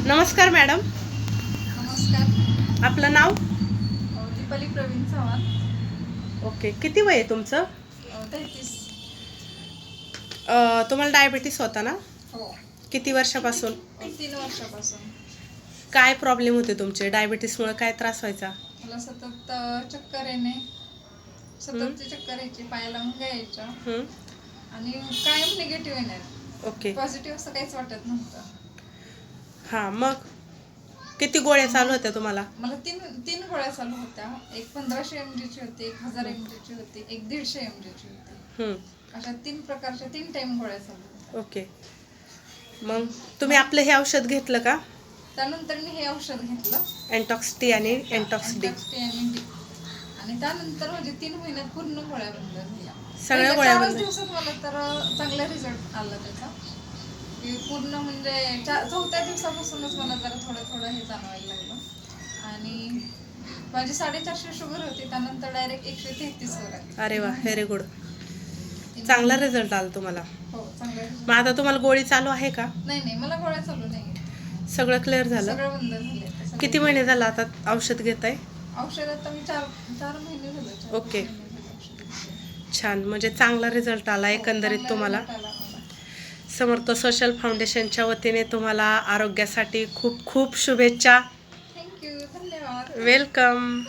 नमस्कार मॅडम. नमस्कार. आपलं नाव? दीपाली प्रवीण चव्हाण. ओके. किती वय आहे तुमचं? 33. तुम्हाला डायबिटीस होता ना? हो. किती वर्षापासून? 3 वर्षापासून. काय प्रॉब्लेम होते तुमचे? डायबिटीसमुळे काय त्रास व्हायचा? मला सतत चक्कर येणे, सततची चक्कर यायची, पायाला मुंग्या यायच्या हं. आणि कायम निगेटिव्ह येणार. ओके. पॉझिटिव्ह असं काहीच वाटत नव्हतं. हां, मग किती गोळ्या चालू होत्या तुम्हाला? मला तीन गोळ्या चालू होत्या. एक 1500 mg ची होती, एक 1000 mg ची होती, एक 150 mg ची होती. हं. अशा 3 प्रकारच्या 3 टाइम गोळ्या चालू होत्या. ओके. मग तुम्ही आपलं हे औषध घेतलं का? त्यानंतर मी हे औषध घेतलं, एंटॉक्स टी आणि एंटॉक्स डी. Antox T आणि D. आणि त्यानंतर म्हणजे 3 महिन्यात पूर्ण गोळ्या बंद झाल्या. सगळ्या गोळ्या 4 बंद? दिवसात मला तर चांगला रिझल्ट आला त्याचा. की पूर्ण म्हणजे 4थ्या दिवसापासूनच मला जरा थोडं हे जाणवायला लागलं. आणि माझी 450 शुगर होती, त्यानंतर डायरेक्ट 133 वर आली. अरे वा, व्हेरी गुड. चांगला रिझल्ट आला तुम्हाला. हो, चांगला result. मग आता तुम्हाला गोळी चालू आहे का? नाही, मला गोळ्या चालू नाही. सगळं क्लिअर झालं? सगळं बंद झाले. किती महिने झालं आता औषध घेत आहे? औषध आता मी 4 महिने झाले. ओके. 4 महिने झाले औषध घेतले. छान. म्हणजे चांगला रिझल्ट आला एकंदरीत चांगला तुम्हाला. result आला मला. समर्थ सोशल फाउंडेशनच्या वतीने तुम्हाला आरोग्यासाठी खूप खूप शुभेच्छा. थँक्यू. धन्यवाद. वेलकम.